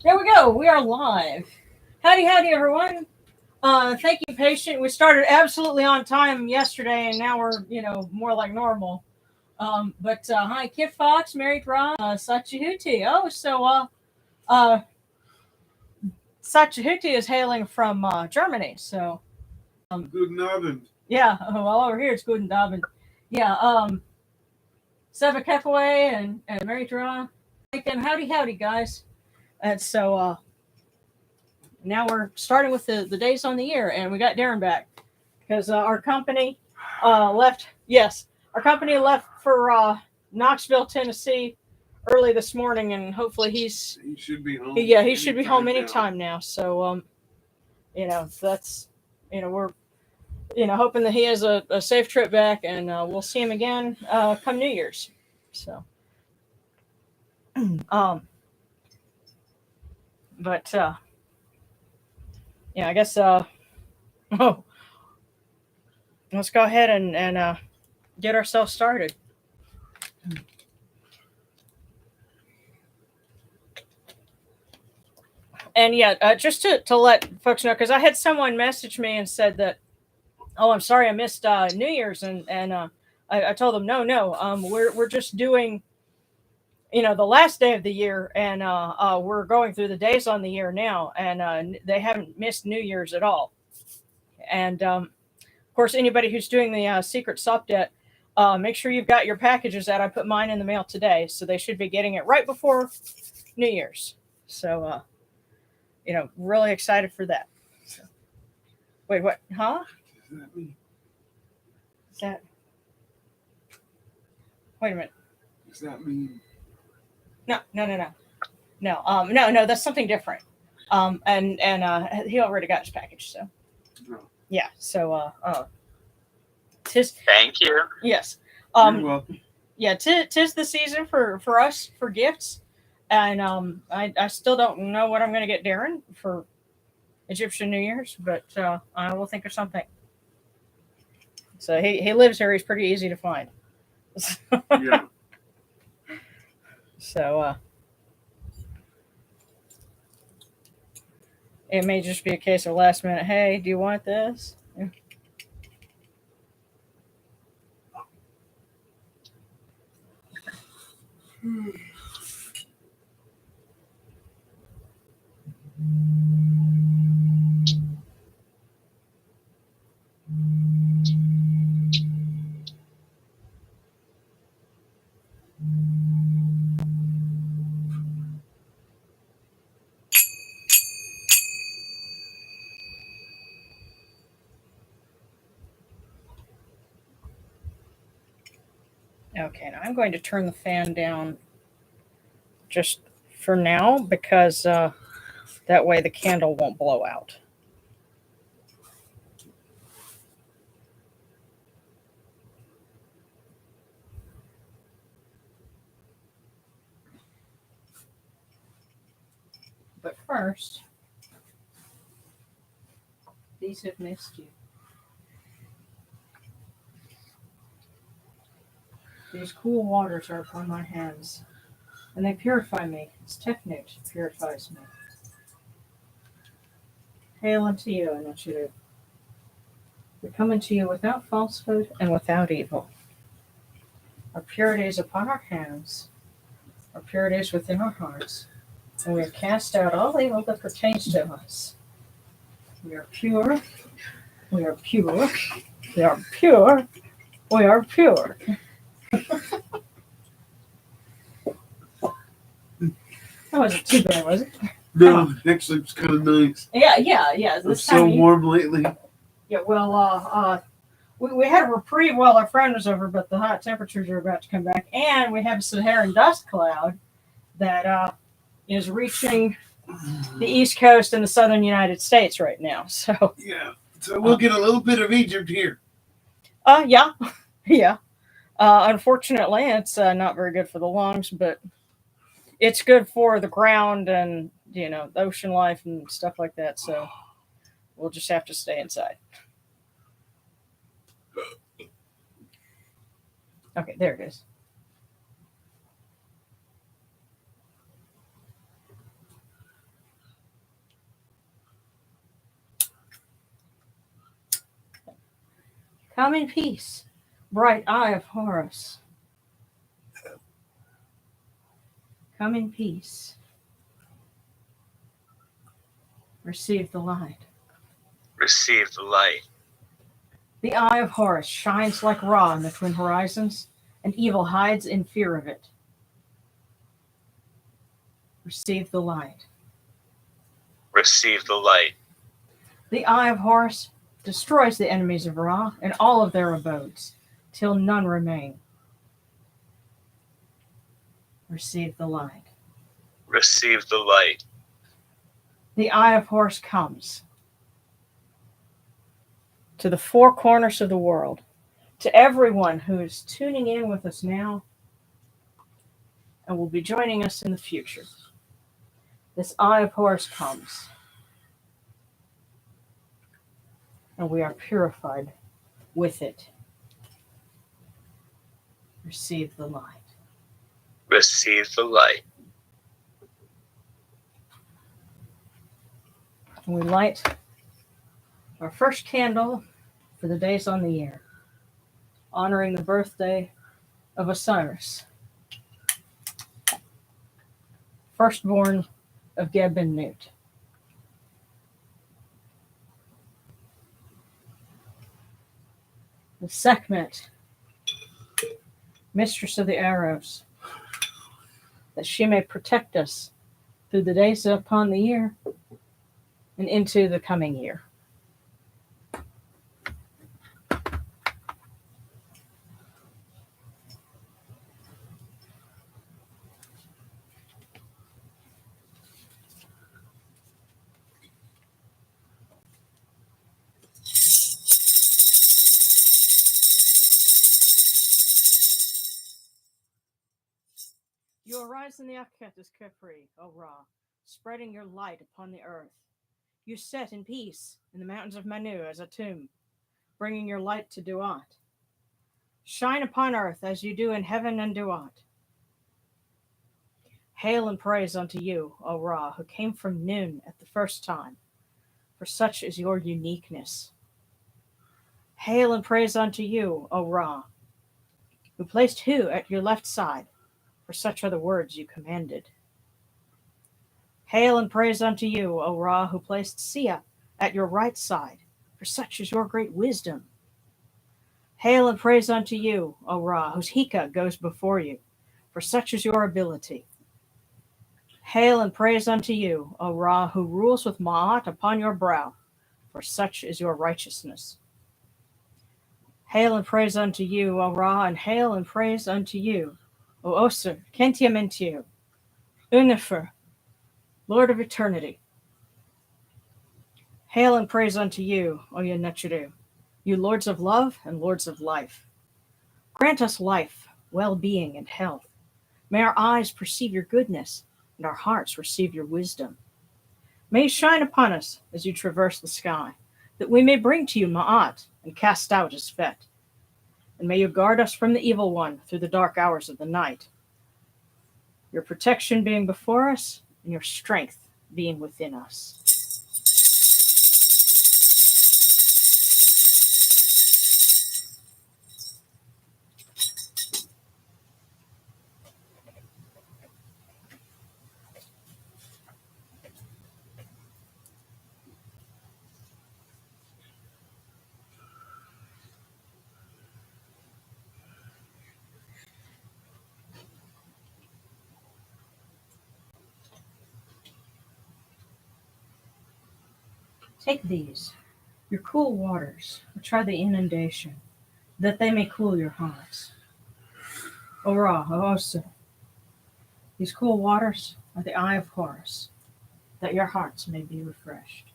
There we go. We are live. Howdy, howdy, everyone. Thank you, patient. We started absolutely on time yesterday, and now we're, more like normal. But hi, Kit Fox, Mary Ross, Sachihuti. Uh, Sachihuti is hailing from Germany. So, Guten Abend. yeah, well, over here it's Guten Abend. Yeah, Seba Kefaway and Mary Draw. And howdy, howdy, guys. And so, now we're starting with the days on the year, and we got Darren back because our company left. Yes, our company left for Knoxville, Tennessee, early this morning, and hopefully He should be home. yeah, he should be home now. anytime now. So that's we're hoping that he has a safe trip back, and we'll see him again come New Year's. So um, but yeah, I guess oh, let's go ahead and get ourselves started. And yeah, just to let folks know, because I had someone message me and said that, oh, I'm sorry I missed New Year's, and I told them no, we're just doing the last day of the year, and we're going through the days on the year now, and they haven't missed New Year's at all. And of course, anybody who's doing the secret sub debt, make sure you've got your packages out. I put mine in the mail today, so they should be getting it right before New Year's. So really excited for that. So, wait, what? Huh? Does that mean? Is that? Wait a minute. Does that mean? No. That's something different. And he already got his package. So No. yeah. So tis Thank you. yes. You're welcome. Yeah. Tis the season for us for gifts, and I still don't know what I'm going to get Darren for Egyptian New Year's, but I will think of something. So he lives here. He's pretty easy to find. Yeah. So it may just be a case of last minute. Hey, do you want this? Yeah. Okay, now I'm going to turn the fan down just for now because that way the candle won't blow out. But first, these have missed you. These cool waters are upon my hands, and they purify me. It's Technic purifies me. Hail unto you, and unto you. We come unto you without falsehood and without evil. Our purity is upon our hands, our purity is within our hearts, and we have cast out all evil that pertains to us. We are pure, we are pure, we are pure, we are pure. That wasn't too bad, was it? No, actually, it's kind of nice. Yeah. It's This so time warm lately. Yeah, well, we had a reprieve while our friend was over, but the hot temperatures are about to come back, and we have a Saharan dust cloud that is reaching the East Coast and the southern United States right now. So Yeah. So we'll get a little bit of Egypt here. yeah. Unfortunately, it's not very good for the lungs, but it's good for the ground and the ocean life and stuff like that. So we'll just have to stay inside. Okay, there it is. Come in peace, bright eye of Horus. Come in peace. Receive the light. Receive the light. The eye of Horus shines like Ra in the twin horizons, and evil hides in fear of it. Receive the light. Receive the light. The eye of Horus destroys the enemies of Ra and all of their abodes, till none remain. Receive the light. Receive the light. The eye of Horus comes to the four corners of the world, to everyone who is tuning in with us now and will be joining us in the future. This eye of Horus comes, and we are purified with it. Receive the light. Receive the light. And we light our first candle for the days on the year, honoring the birthday of Osiris, firstborn of Geb and Nut. The Sekhmet, mistress of the arrows, that she may protect us through the days upon the year and into the coming year. You arise in the Akhetis Kepri, O Ra, spreading your light upon the earth. You set in peace in the mountains of Manu as a tomb, bringing your light to Duat. Shine upon earth as you do in heaven and Duat. Hail and praise unto you, O Ra, who came from noon at the first time, for such is your uniqueness. Hail and praise unto you, O Ra, who placed Hu at your left side, for such are the words you commanded. Hail and praise unto you, O Ra, who placed Sia at your right side, for such is your great wisdom. Hail and praise unto you, O Ra, whose Hika goes before you, for such is your ability. Hail and praise unto you, O Ra, who rules with Ma'at upon your brow, for such is your righteousness. Hail and praise unto you, O Ra, and hail and praise unto you, O Osir, Kentiamentiu, Unifer, Lord of eternity. Hail and praise unto you, O Yenetchidu, you lords of love and lords of life. Grant us life, well-being, and health. May our eyes perceive your goodness, and our hearts receive your wisdom. May you shine upon us as you traverse the sky, that we may bring to you Ma'at and cast out his fet. And may you guard us from the evil one through the dark hours of the night, your protection being before us and your strength being within us. Take these, your cool waters, which are the inundation, that they may cool your hearts. O Ra, O Osa, these cool waters are the eye of Horus, that your hearts may be refreshed.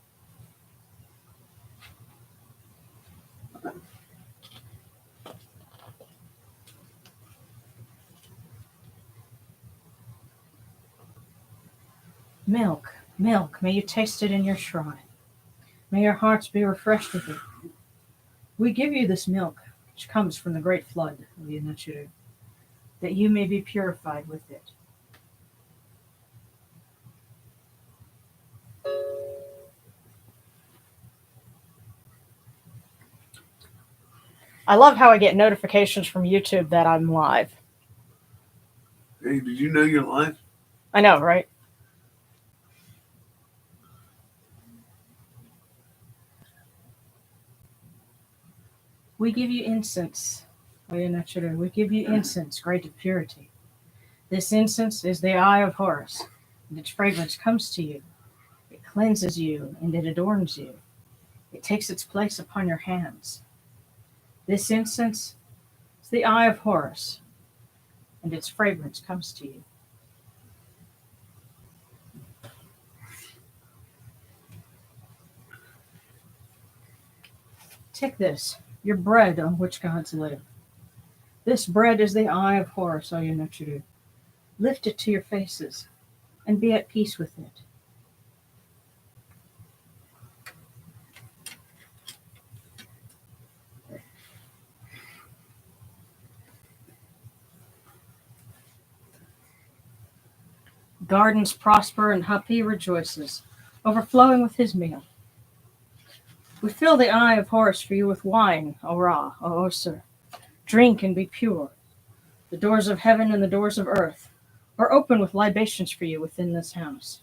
Milk, milk, may you taste it in your shrine. May your hearts be refreshed with it. We give you this milk, which comes from the great flood of Yenetchidu, that you may be purified with it. I love how I get notifications from YouTube that I'm live. Hey, did you know you're live? I know, right? We give you incense. Oh, you're not sure. We give you incense, great of purity. This incense is the eye of Horus, and its fragrance comes to you. It cleanses you, and it adorns you. It takes its place upon your hands. This incense is the eye of Horus, and its fragrance comes to you. Take this, your bread on which gods live. This bread is the eye of Horus, O Yonachuru. Lift it to your faces, and be at peace with it. Gardens prosper and Hapi rejoices, overflowing with his meal. We fill the eye of Horus for you with wine, O Ra, O Osir. Drink and be pure. The doors of heaven and the doors of earth are open with libations for you within this house.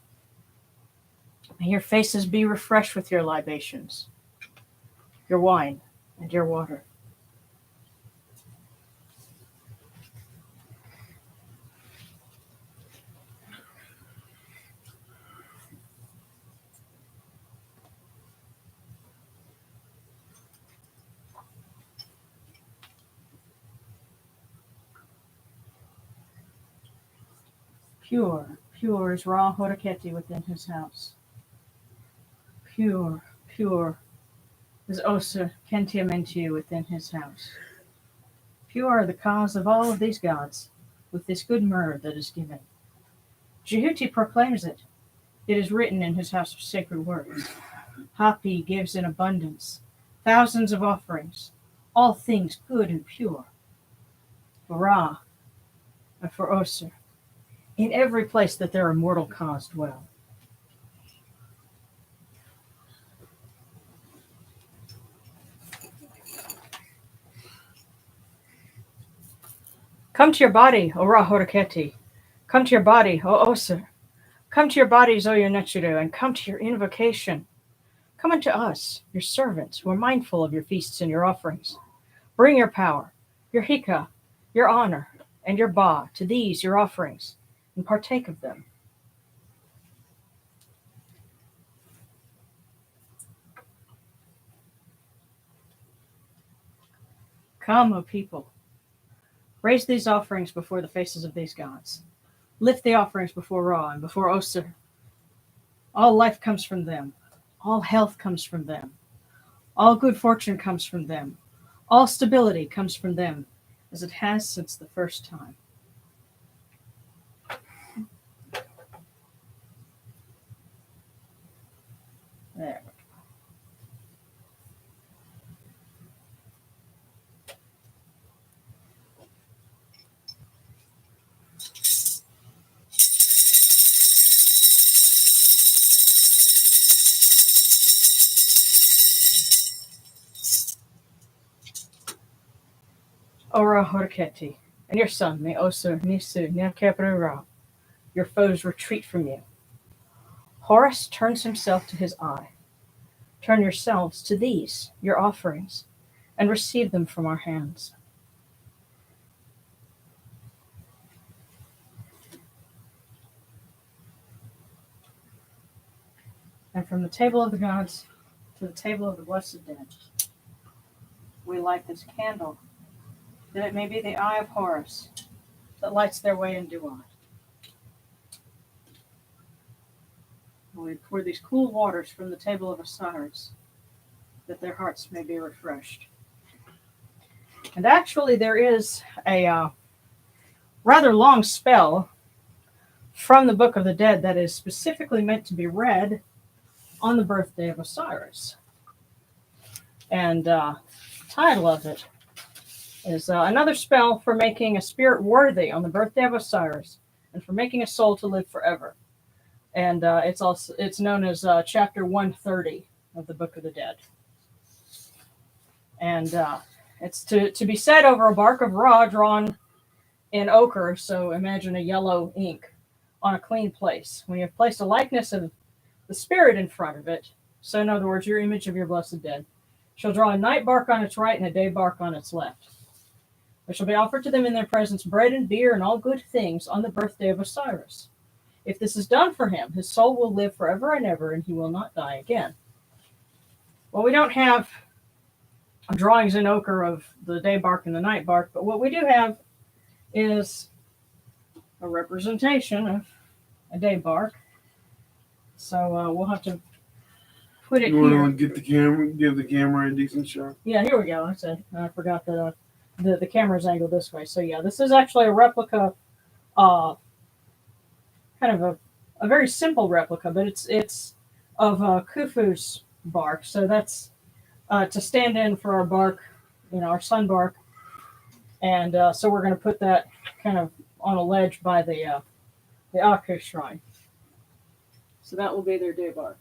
May your faces be refreshed with your libations, your wine, and your water. Pure, pure is Ra Horaketi within his house. Pure, pure is Osa Kentiamentiu within his house. Pure are the cause of all of these gods, with this good myrrh that is given. Jehuti proclaims it. It is written in his house of sacred words. Hapi gives in abundance, thousands of offerings, all things good and pure. For Ra and for Osir, in every place that their immortal cause dwell. Come to your body, O Ra Horaketi. Come to your body, O Osir. Come to your bodies, O Yonechuru, and come to your invocation. Come unto us, your servants, who are mindful of your feasts and your offerings. Bring your power, your hika, your honor, and your ba to these your offerings, and partake of them. Come, O people. Raise these offerings before the faces of these gods. Lift the offerings before Ra and before Osir. All life comes from them. All health comes from them. All good fortune comes from them. All stability comes from them, as it has since the first time. There. Ora Horketi, and your son, may Osir Nisu Nyakepru Ra, your foes retreat from you. Horus turns himself to his eye. Turn yourselves to these, your offerings, and receive them from our hands. And from the table of the gods to the table of the blessed dead, we light this candle, that it may be the eye of Horus that lights their way in Duat. We pour these cool waters from the table of Osiris, that their hearts may be refreshed. And actually, there is a rather long spell from the Book of the Dead that is specifically meant to be read on the birthday of Osiris. And the title of it is another spell for making a spirit worthy on the birthday of Osiris, and for making a soul to live forever. And it's known as chapter 130 of the Book of the Dead. And It's to be said over a bark of Ra drawn in ochre, so imagine a yellow ink, on a clean place. When you have placed a likeness of the spirit in front of it, so in other words, your image of your blessed dead, shall draw a night bark on its right and a day bark on its left. There shall be offered to them in their presence bread and beer and all good things on the birthday of Osiris. If this is done for him, his soul will live forever and ever, and he will not die again. Well, we don't have drawings in ochre of the day bark and the night bark, but what we do have is a representation of a day bark. So we'll have to put it You here. want to get the camera, give the camera a decent shot? Yeah, here we go. I said I forgot that the camera's angled this way. So yeah, this is actually a replica, kind of a very simple replica, but it's of Khufu's bark. So that's to stand in for our bark, our sun bark, and so we're going to put that kind of on a ledge by the Aku shrine. So that will be their day bark,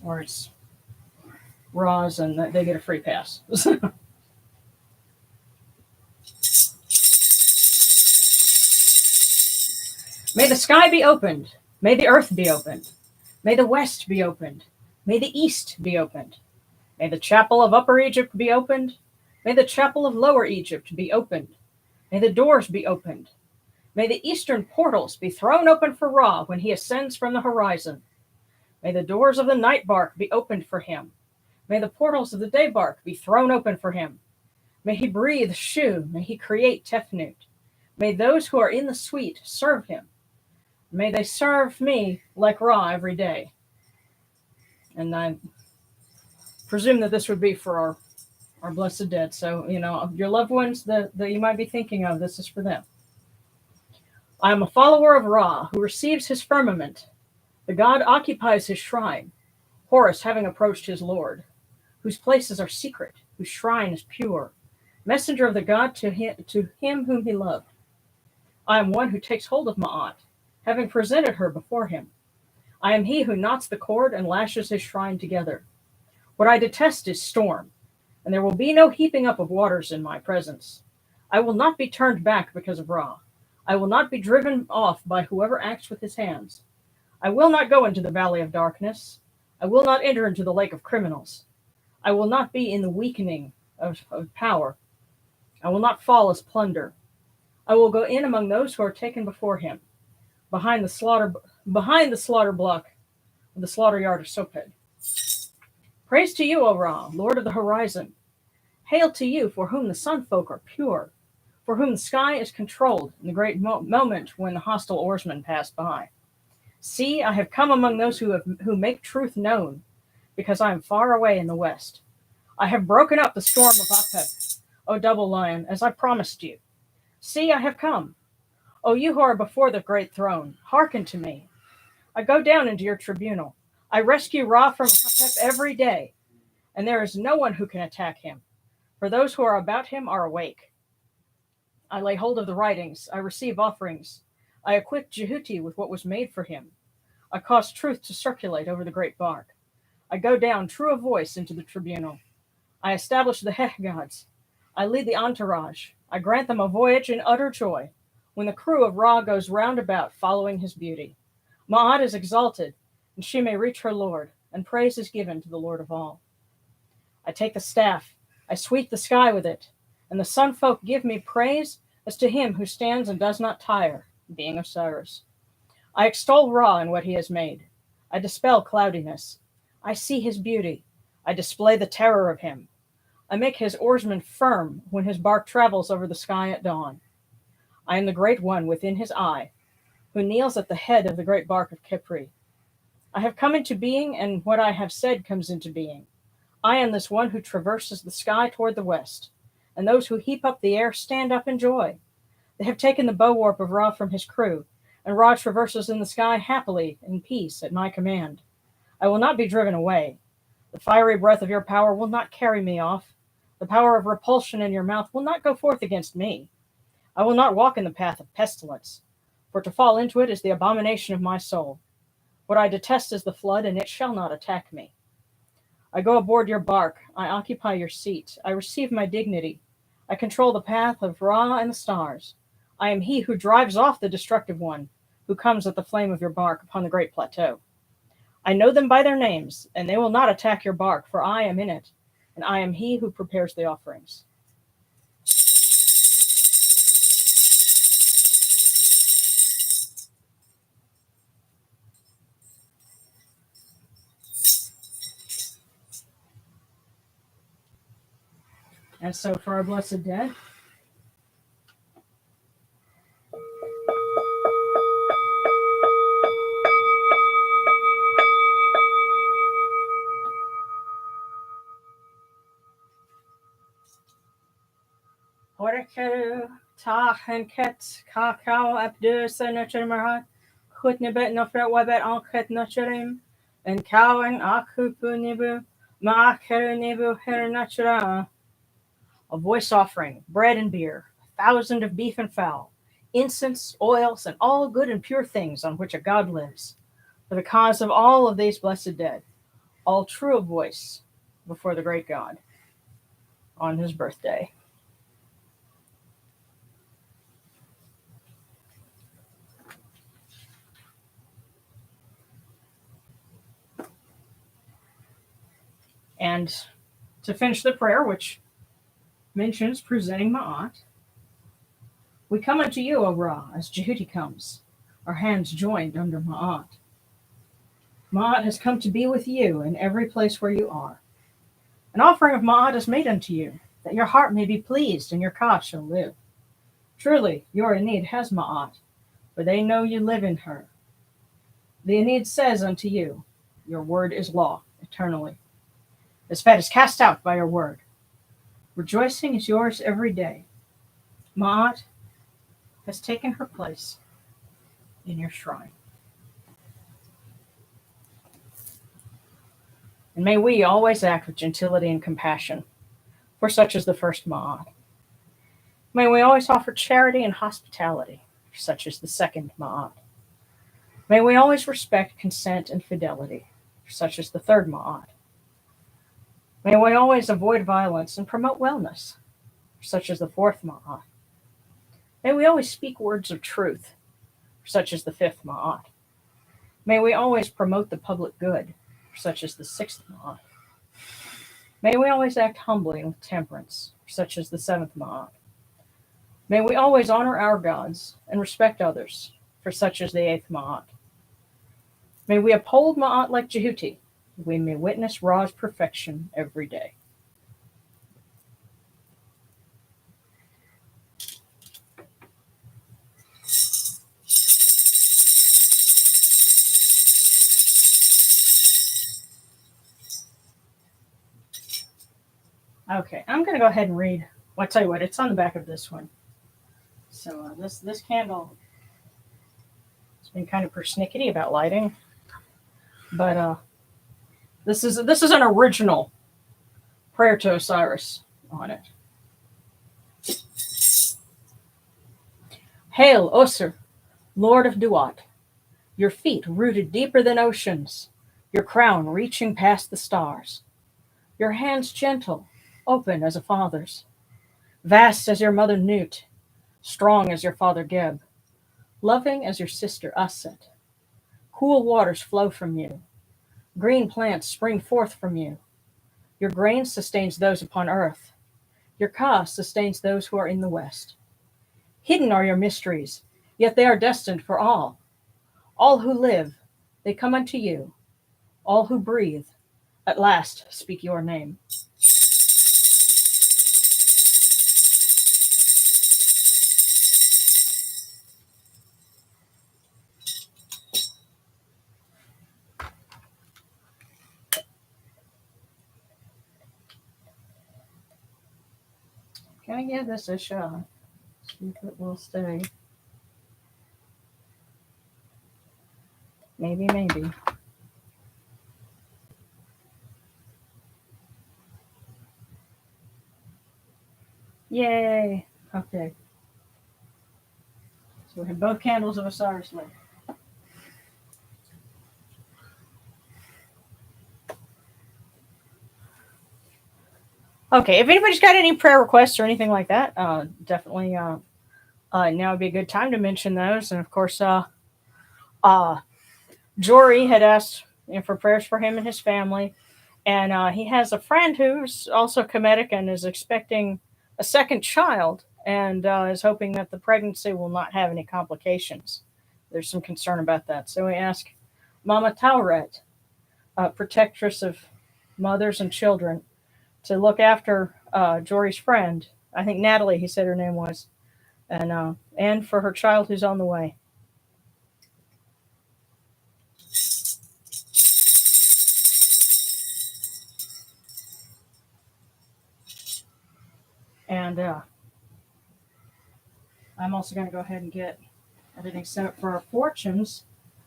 or it's Ra's, and they get a free pass. May the sky be opened. May the earth be opened. May the west be opened. May the east be opened. May the chapel of Upper Egypt be opened. May the chapel of Lower Egypt be opened. May the doors be opened. May the eastern portals be thrown open for Ra when he ascends from the horizon. May the doors of the night bark be opened for him. May the portals of the day bark be thrown open for him. May he breathe Shu. May he create Tefnut. May those who are in the suite serve him. May they serve me like Ra every day. And I presume that this would be for our blessed dead. So, your loved ones that you might be thinking of, this is for them. I am a follower of Ra, who receives his firmament. The god occupies his shrine, Horus having approached his lord, whose places are secret, whose shrine is pure, messenger of the god to him whom he loved. I am one who takes hold of Ma'at, having presented her before him. I am he who knots the cord and lashes his shrine together. What I detest is storm, and there will be no heaping up of waters in my presence. I will not be turned back because of Ra. I will not be driven off by whoever acts with his hands. I will not go into the valley of darkness. I will not enter into the lake of criminals. I will not be in the weakening of power. I will not fall as plunder. I will go in among those who are taken before him, behind the slaughter block of the slaughter yard of Soped. Praise to you, O Ra, Lord of the horizon. Hail to you, for whom the sun folk are pure, for whom the sky is controlled in the great moment when the hostile oarsmen passed by. See, I have come among those who make truth known, because I am far away in the west. I have broken up the storm of Apep, O double lion, as I promised you. See, I have come. O you who are before the great throne, hearken to me. I go down into your tribunal. I rescue Ra from Apep every day, and there is no one who can attack him, for those who are about him are awake. I lay hold of the writings. I receive offerings. I equip Jehuti with what was made for him. I cause truth to circulate over the great bark. I go down true of voice into the tribunal. I establish the Heh gods. I lead the entourage. I grant them a voyage in utter joy, when the crew of Ra goes round about following his beauty. Ma'at is exalted, and she may reach her Lord, and praise is given to the Lord of all. I take the staff. I sweep the sky with it, and the sun folk give me praise as to him who stands and does not tire, being Osiris. I extol Ra in what he has made. I dispel cloudiness. I see his beauty. I display the terror of him. I make his oarsmen firm when his bark travels over the sky at dawn. I am the great one within his eye, who kneels at the head of the great bark of Khepri. I have come into being, and what I have said comes into being. I am this one who traverses the sky toward the west, and those who heap up the air stand up in joy. They have taken the bow warp of Ra from his crew, and Ra traverses in the sky happily in peace at my command. I will not be driven away. The fiery breath of your power will not carry me off. The power of repulsion in your mouth will not go forth against me. I will not walk in the path of pestilence, for to fall into it is the abomination of my soul. What I detest is the flood, and it shall not attack me. I go aboard your bark. I occupy your seat. I receive my dignity. I control the path of Ra and the stars. I am he who drives off the destructive one, who comes at the flame of your bark upon the great plateau. I know them by their names, and they will not attack your bark, for I am in it, and I am he who prepares the offerings. And so for our blessed dead, Horkeru, Tahenket, Kakao, Abdus, and Nutchermahat, Kutnibet, Nofret, Webet, Anket, Nutcherim, and Cowan, Akupu, Nibu, Maakeru, Nibu, Her Nutchera. A voice offering, bread and beer, 1,000 of beef and fowl, incense, oils, and all good and pure things on which a god lives, for the cause of all of these blessed dead, all true of voice before the great God on his birthday. And to finish the prayer, which mentions presenting Ma'at, we come unto you, O Ra, as Jehuti comes, our hands joined under Ma'at. Ma'at has come to be with you in every place where you are. An offering of Ma'at is made unto you, that your heart may be pleased and your Ka shall live. Truly, your Enid has Ma'at, for they know you live in her. The Enid says unto you, your word is law eternally. The Svet is cast out by your word. Rejoicing is yours every day. Ma'at has taken her place in your shrine. And may we always act with gentility and compassion, for such is the first Ma'at. May we always offer charity and hospitality, for such is the second Ma'at. May we always respect consent and fidelity, for such is the third Ma'at. May we always avoid violence and promote wellness, for such is the fourth Ma'at. May we always speak words of truth, for such is the fifth Ma'at. May we always promote the public good, for such is the sixth Ma'at. May we always act humbly and with temperance, for such is the seventh Ma'at. May we always honor our gods and respect others, for such is the eighth Ma'at. May we uphold Ma'at like Jehuti, that we may witness Ra's perfection every day. Okay, I'm going to go ahead and read. Well, I'll tell you what, it's on the back of this one. So this candle, it's been kind of persnickety about lighting, but this is an original prayer to Osiris on it. Hail, Osir, Lord of Duat, your feet rooted deeper than oceans, your crown reaching past the stars, your hands gentle, open as a father's, vast as your mother Nut, strong as your father Geb, loving as your sister Aset. Cool waters flow from you, green plants spring forth from you. Your grain sustains those upon earth, your Ka sustains those who are in the west. Hidden are your mysteries, yet they are destined for all. All who live, they come unto you. All who breathe, at last speak your name. Can I give this a shot? See if it will stay. Maybe. Yay! Okay. So we have both candles of Osiris lit. Okay, if anybody's got any prayer requests or anything like that, definitely now would be a good time to mention those. And of course, Jory had asked for prayers for him and his family, and he has a friend who's also Kemetic and is expecting a second child, and is hoping that the pregnancy will not have any complications. There's some concern about that, so we ask Mama Tauret, protectress of mothers and children, to look after Jory's friend. I think Natalie, he said her name was, and for her child who's on the way. And I'm also going to go ahead and get everything set up for our fortunes,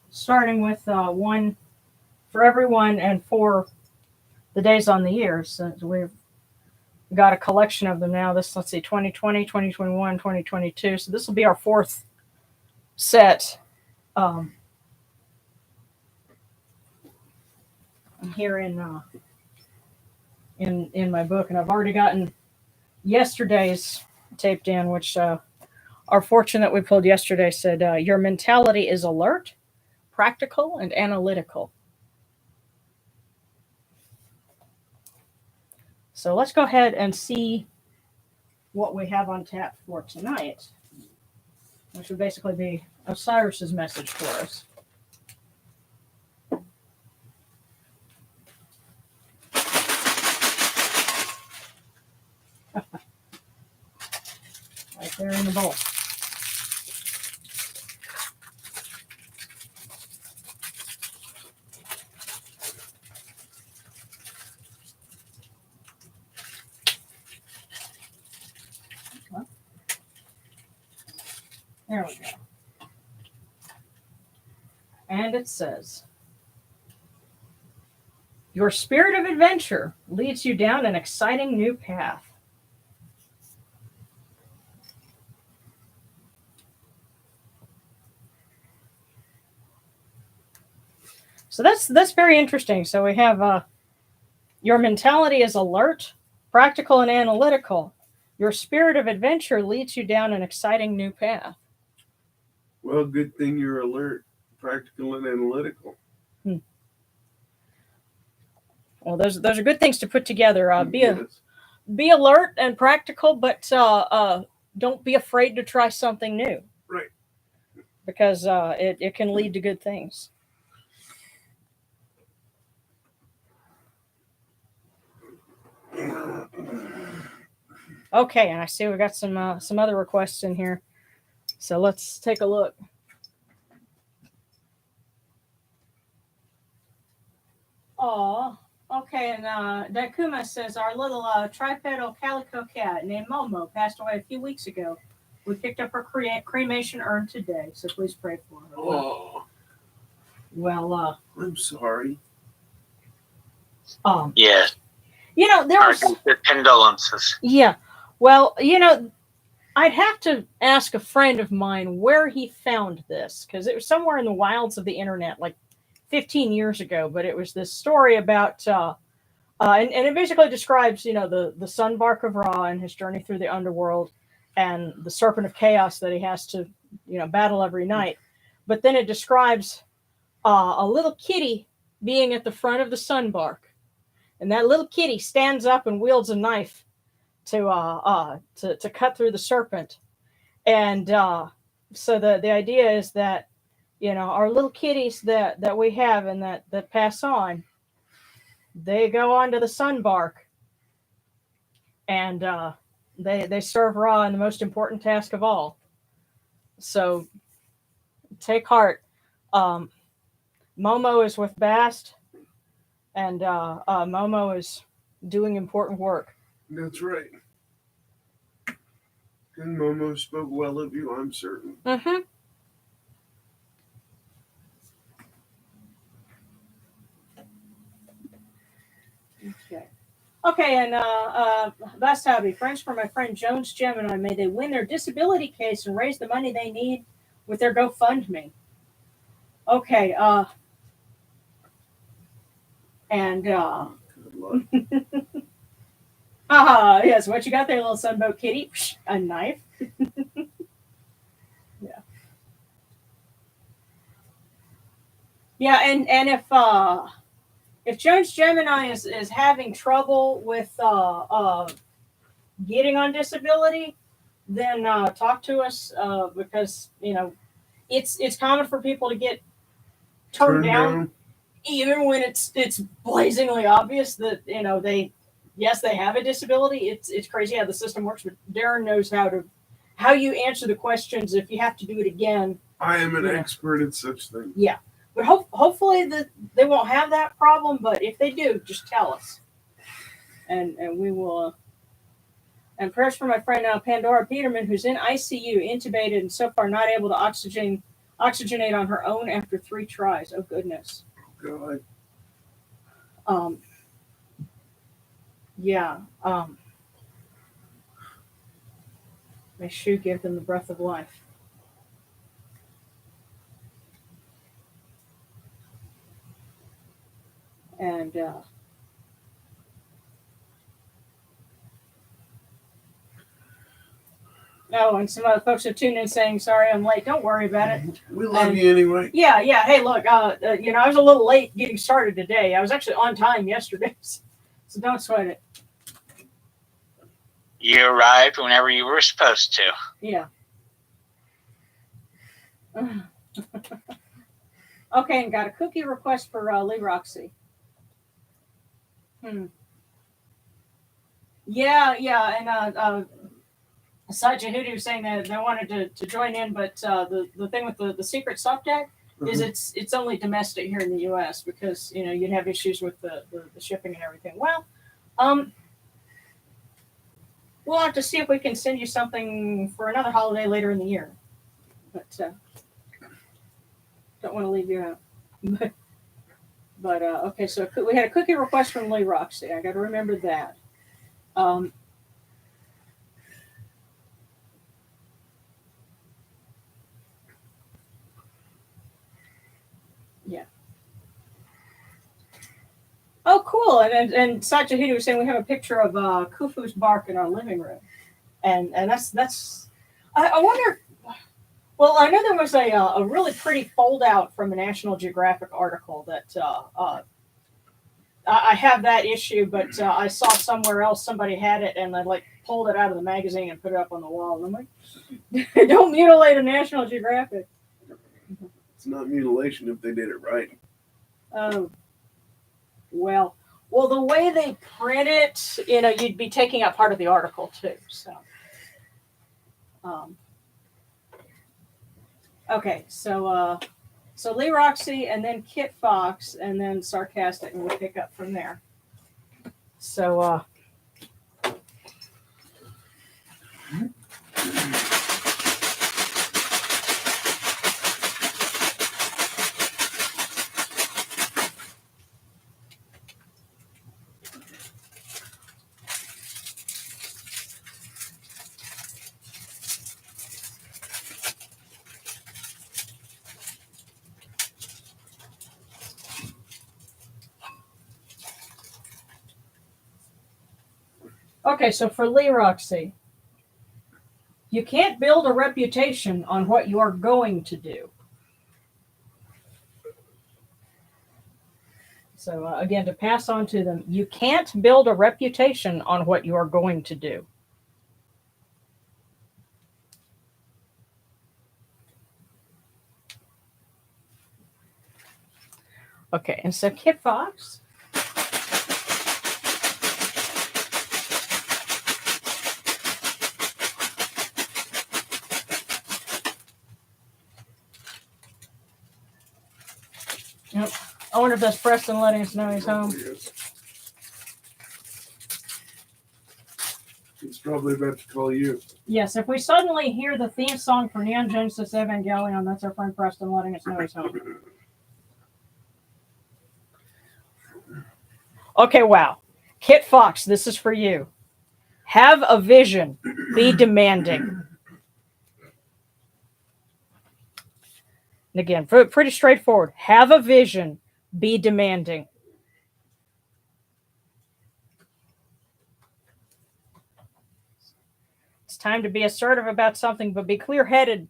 starting with one for everyone and for the days on the years. So we've got a collection of them now. Let's see, 2020, 2021, 2022. So this will be our fourth set. Here in my book, and I've already gotten yesterday's taped in, which our fortune that we pulled yesterday said, your mentality is alert, practical, and analytical. So let's go ahead and see what we have on tap for tonight, which would basically be Osiris's message for us. Right there in the bowl. There we go. And it says, your spirit of adventure leads you down an exciting new path. So that's very interesting. So we have your mentality is alert, practical, and analytical. Your spirit of adventure leads you down an exciting new path. Well, good thing you're alert, practical, and analytical. Well, those are good things to put together. Yes. Be alert and practical, but don't be afraid to try something new. Right. Because it can lead to good things. Okay, and I see we got some other requests in here. So let's take a look. Oh, okay. And Dakuma says our little tripedal calico cat named Momo passed away a few weeks ago. We picked up her cremation urn today, so please pray for her. Oh. Well, I'm sorry. Yeah. You know, there was condolences. Yeah. Well, you know, I'd have to ask a friend of mine where he found this, because it was somewhere in the wilds of the internet, like 15 years ago. But it was this story about, and it basically describes, you know, the Sunbark of Ra and his journey through the underworld, and the Serpent of Chaos that he has to, you know, battle every night. But then it describes a little kitty being at the front of the Sunbark, and that little kitty stands up and wields a knife to cut through the serpent. And so the idea is that, you know, our little kitties that we have and that pass on, they go on to the Sunbark, and they serve Ra in the most important task of all. So take heart. Momo is with Bast, and Momo is doing important work. That's right. And Momo spoke well of you, I'm certain. Mm-hmm. Okay, and last hobby, friends for my friend Jones Gemini, may they win their disability case and raise the money they need with their GoFundMe. Okay, and Good luck. Ah, yes. What you got there, little sunboat kitty? A knife. Yeah. Yeah, and if Jones Gemini is having trouble with getting on disability, then talk to us because it's common for people to get turned down even when it's blazingly obvious that they have a disability. It's crazy how the system works, but Darren knows how you answer the questions if you have to do it again. I am an expert at such things. Yeah, but hopefully they won't have that problem. But if they do, just tell us, and we will. And prayers for my friend Pandora Peterman, who's in ICU, intubated, and so far not able to oxygenate on her own after 3 tries. Oh goodness. God. Yeah. May Shu give them the breath of life. And and some other folks have tuned in saying, "Sorry, I'm late." Don't worry about it. We love you anyway. Yeah. Hey, look, I was a little late getting started today. I was actually on time yesterday, so don't sweat it. You arrived whenever you were supposed to. Yeah. Okay, and got a cookie request for Lee Roxy. Yeah, and Saja Hoodoo was saying that they wanted to join in, but the thing with the secret subdeck is it's only domestic here in the U.S. because you'd have issues with the shipping and everything. Well, we'll have to see if we can send you something for another holiday later in the year, but don't want to leave you out. But okay, so we had a cookie request from Lee Roxy. I got to remember that. Yeah. Oh, cool. And Sajahidi was saying we have a picture of Khufu's bark in our living room, and that's. I wonder. Well, I know there was a really pretty fold out from a National Geographic article that I have that issue, but I saw somewhere else somebody had it and they pulled it out of the magazine and put it up on the wall. And I'm like, don't mutilate a National Geographic. It's not mutilation if they did it right. Oh, well, the way they print it, you'd be taking out part of the article too. So, okay, so Lee Roxy and then Kit Fox and then Sarcastic, and we'll pick up from there. So, okay, so for Lee Roxy, you can't build a reputation on what you are going to do. So again, to pass on to them, you can't build a reputation on what you are going to do. Okay, and so Kit Fox. Yep. I wonder if that's Preston letting us know he's home. He's probably about to call you. Yes, if we suddenly hear the theme song for Neon Genesis Evangelion, that's our friend Preston letting us know he's home. Okay, wow. Kit Fox, this is for you. Have a vision. Be demanding. And again, pretty straightforward. Have a vision. Be demanding. time to be assertive about something, but be clear-headed.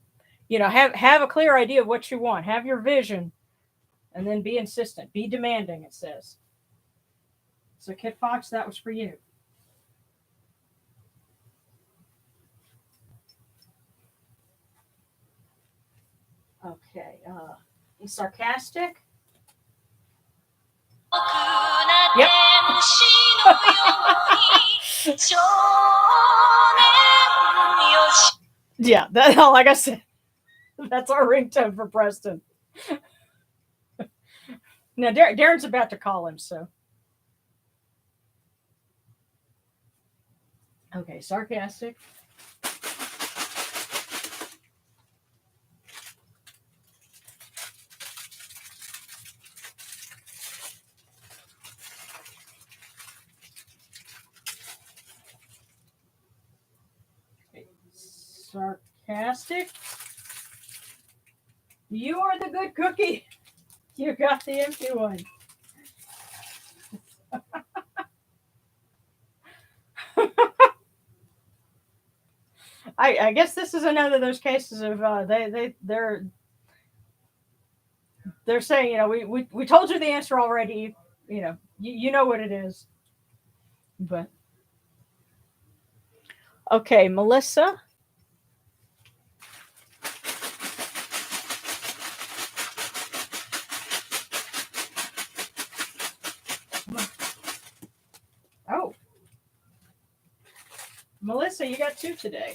You know, have a clear idea of what you want. Have your vision, and then be insistent. Be demanding, it says. So, Kit Fox, that was for you. Okay. Sarcastic? Yep. Yeah, that, like I said, that's our ringtone for Preston. Now, Darren's about to call him, so. Okay, sarcastic. Okay. Sarcastic. You are the good cookie. You got the empty one. I guess this is another of those cases of they're saying, you know, we told you the answer already. You know, you know what it is. But okay, Melissa. Oh, Melissa, you got 2 today.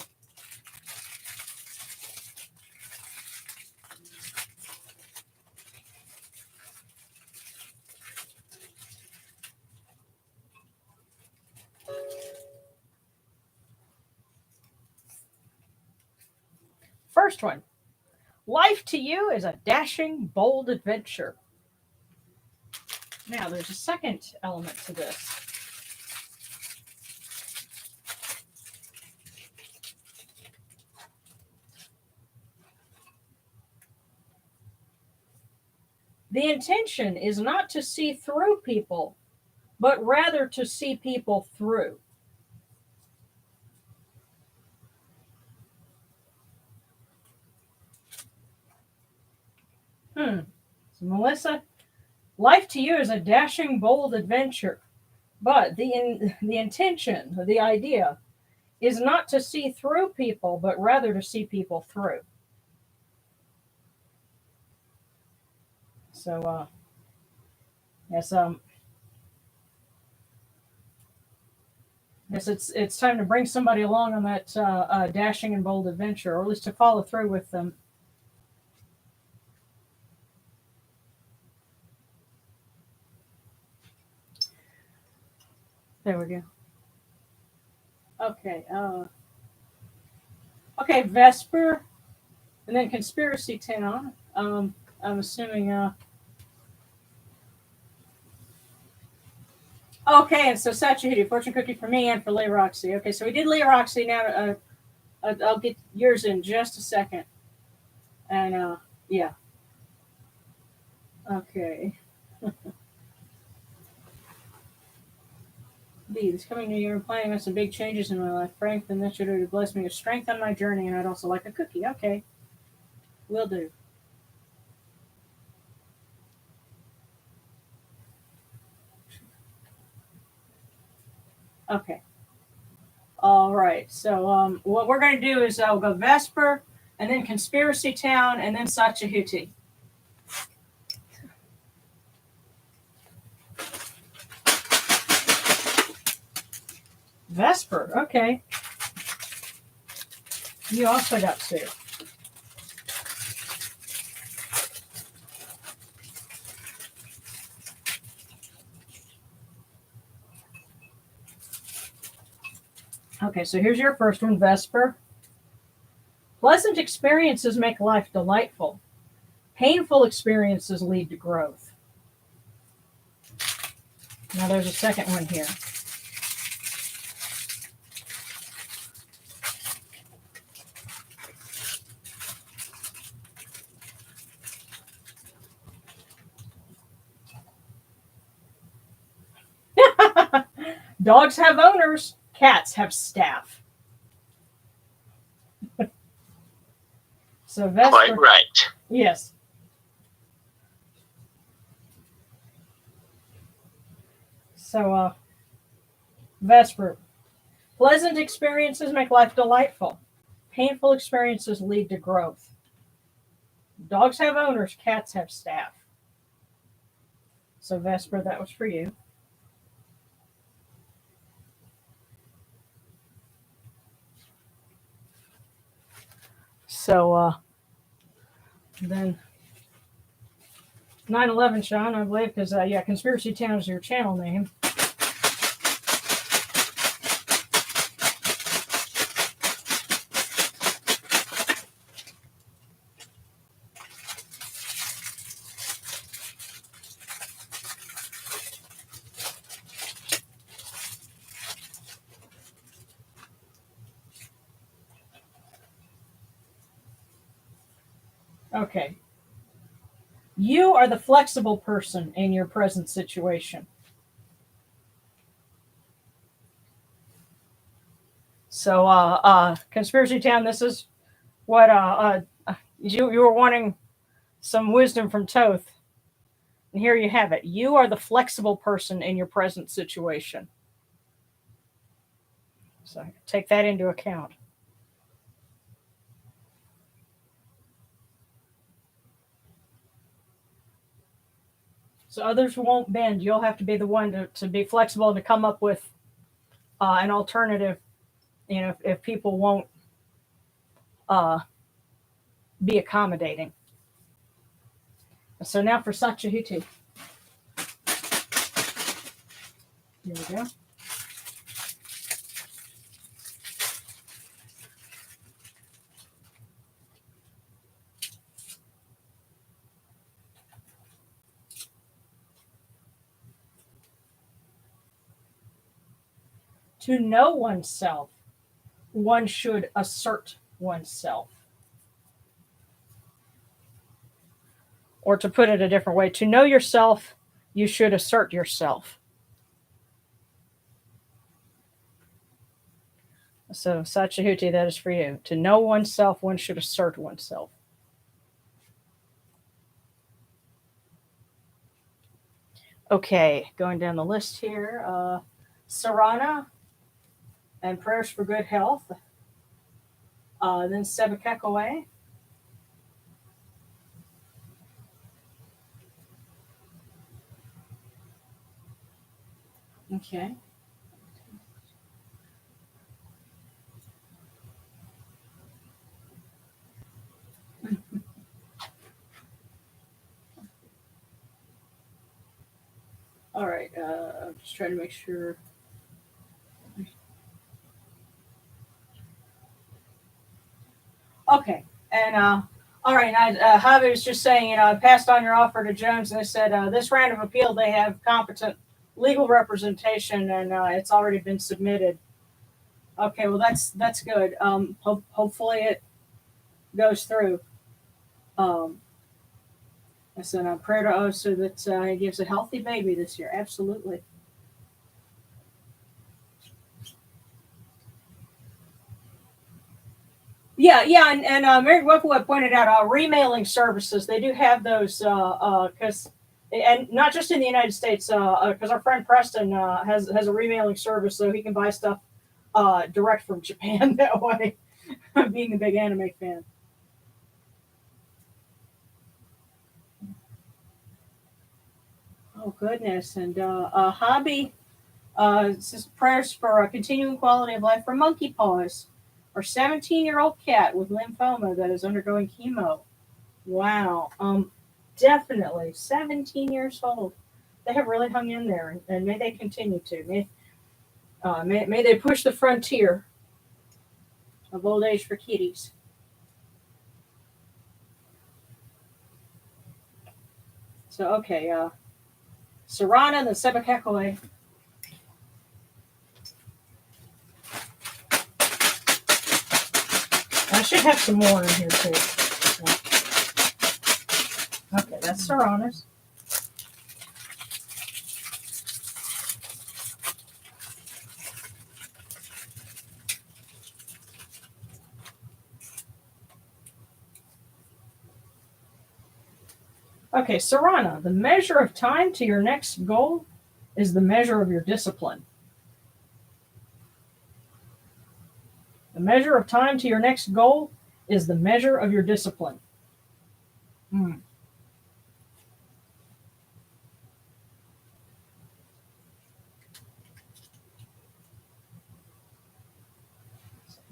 First one. Life to you is a dashing, bold adventure. Now, there's a second element to this. The intention is not to see through people, but rather to see people through. So Melissa, life to you is a dashing, bold adventure, but the intention, the idea, is not to see through people, but rather to see people through. So, yes, yes, it's time to bring somebody along on that dashing and bold adventure, or at least to follow through with them. There we go. Okay. Okay, Vesper, and then Conspiracy Town. I'm assuming. Okay, and so Sachi fortune cookie for me and for Leigh Roxy. Okay, so we did Leigh Roxy. Now I'll get yours in just a second. And yeah. Okay. B, this coming new year, I'm planning on some big changes in my life. Frank, then that should bless me with strength on my journey, and I'd also like a cookie. Okay. Will do. Okay. All right. So what we're going to do is we'll go Vesper, and then Conspiracy Town, and then Sachahuti. Vesper. Okay. You also got 2. Okay, so here's your first one, Vesper. Pleasant experiences make life delightful. Painful experiences lead to growth. Now there's a second one here. Dogs have owners, cats have staff. So Vesper. Quite right. Yes. So Vesper. Pleasant experiences make life delightful. Painful experiences lead to growth. Dogs have owners, cats have staff. So Vesper, that was for you. So then 9/11, Sean, I believe, because yeah, Conspiracy Town is your channel name. Okay. You are the flexible person in your present situation. So, Conspiracy Town, this is what you were wanting some wisdom from Toth. And here you have it. You are the flexible person in your present situation. So take that into account. So others won't bend. You'll have to be the one to be flexible and to come up with an alternative, if people won't be accommodating. So now for Sachahuti. Here we go. To know oneself, one should assert oneself. Or to put it a different way, to know yourself, you should assert yourself. So, Sachahuti, that is for you. To know oneself, one should assert oneself. Okay, going down the list here. Sarana and prayers for good health. Then Sebekekaway. Okay. All right. I'm just trying to make sure. Okay. And all right. Javi was just saying, I passed on your offer to Jones, and they said this round of appeal they have competent legal representation, and it's already been submitted. Okay. Well, that's good. Hopefully it goes through. I said, I'm prayer to Osa that he gives a healthy baby this year. Absolutely. Yeah, and Mary Whipple pointed out remailing services. They do have those because, and not just in the United States, because our friend Preston has a remailing service, so he can buy stuff direct from Japan that way. Being a big anime fan. Oh goodness, and hobby. Says prayers for a continuing quality of life for Monkey Paws, our 17-year-old cat with lymphoma that is undergoing chemo. Wow. Definitely 17 years old. They have really hung in there, and may they continue to. May they push the frontier of old age for kitties. So okay, Sarana and the Sebekekaway. I should have some more in here too. Okay, that's Sarana's. Okay, Sarana, the measure of time to your next goal is the measure of your discipline. The measure of time to your next goal is the measure of your discipline. I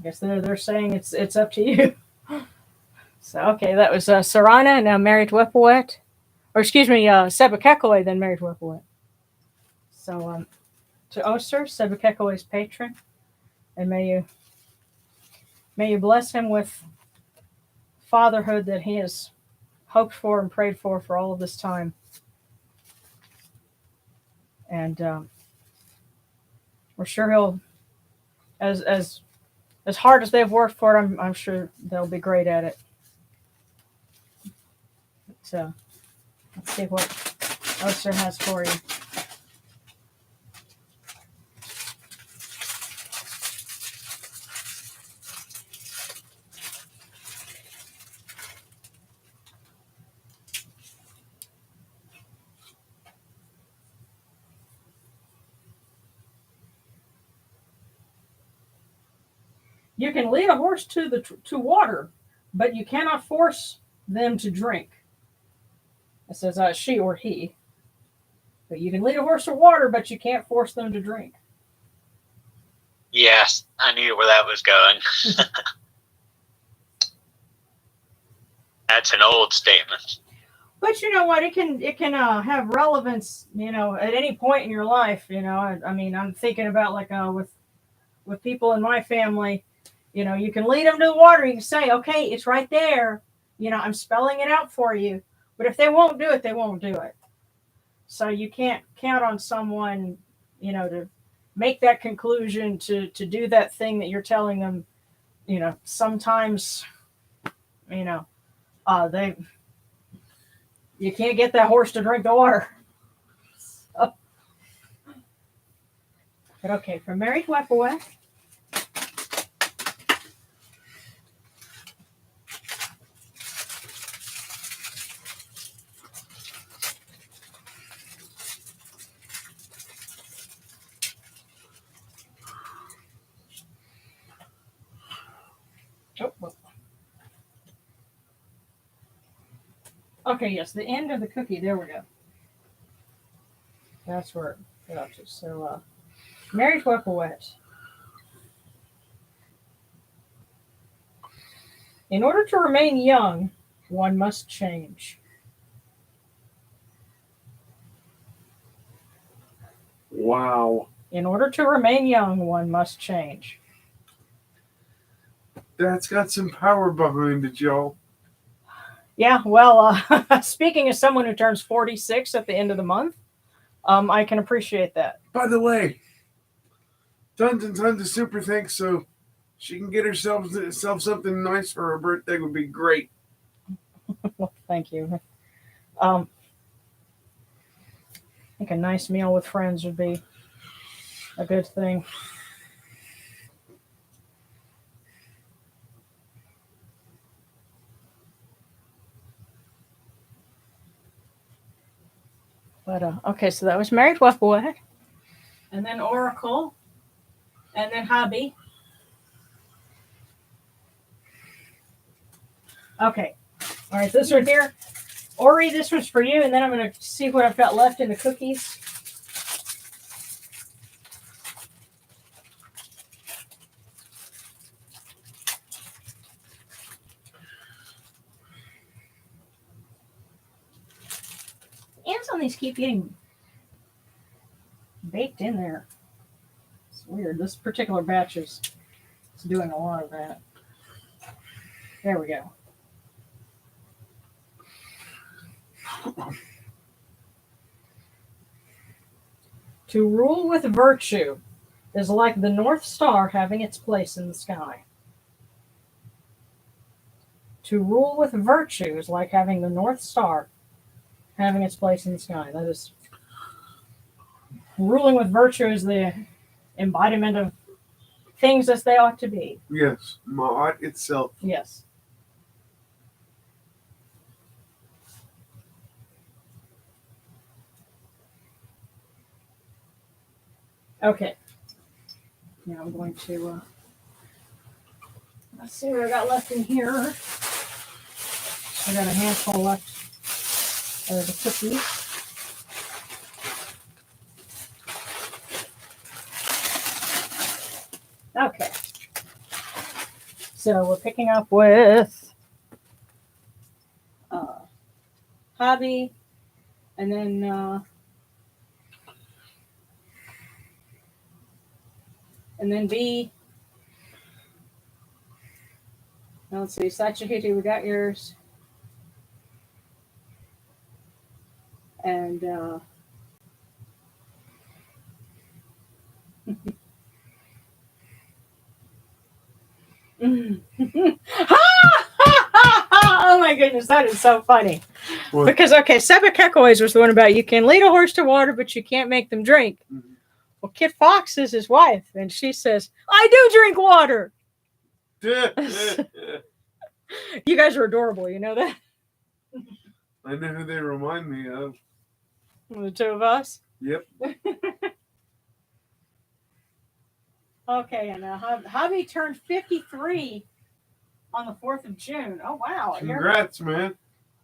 guess they're saying it's up to you. So, okay, that was Sarana, now Married Wepawet. Or excuse me, Sebekekwe, then Married Wepawet. So, to Oster, Sebekekwe's patron, and may you bless him with fatherhood that he has hoped for and prayed for all of this time. And we're sure he'll, as hard as they've worked for it, I'm sure they'll be great at it. So let's see what Oster has for you. You can lead a horse to water, but you cannot force them to drink. It says she or he. But you can lead a horse to water, but you can't force them to drink. Yes, I knew where that was going. That's an old statement. But you know what? It can have relevance, at any point in your life. I mean, I'm thinking about like with people in my family. You can lead them to the water. You can say, okay, it's right there. I'm spelling it out for you. But if they won't do it, they won't do it. So you can't count on someone, to make that conclusion, to do that thing that you're telling them. Sometimes, you can't get that horse to drink the water. So. But okay, from Married Wepawet. Okay, yes, the end of the cookie. There we go. That's where it got to. So, Married Wepawet. In order to remain young, one must change. Wow. In order to remain young, one must change. That's got some power behind it, y'all. Yeah, well, speaking as someone who turns 46 at the end of the month, I can appreciate that. By the way, tons and tons of super thanks so she can get herself something nice for her birthday would be great. Well, thank you. I think a nice meal with friends would be a good thing. But okay, so that was Married Wepawet, and then Oracle, and then Hobby. Okay, all right, this right here, Ori, this was for you, and then I'm going to see what I've got left in the cookies. Ants on these keep getting baked in there. It's weird. This particular batch is doing a lot of that. There we go. To rule with virtue is like the North Star having its place in the sky. To rule with virtue is like having the North Star having its place in the sky. That is, ruling with virtue is the embodiment of things as they ought to be. Yes, Ma'at itself. Yes. Okay. Now I'm going to, let's see what I got left in here. I got a handful left of the cookies. Okay. So we're picking up with Hobby, and then B. Now let's see, Sachihiti, we got yours. And oh my goodness, that is so funny. What? Because, okay, Sebekekaway's was the one about you can lead a horse to water, but you can't make them drink. Mhm. Well, Kit Fox is his wife, and she says, I do drink water. You guys are adorable, you know that? I know who they remind me of. The two of us? Yep. Okay, and Hobby turned 53 on the 4th of June. Oh, wow. Congrats, man.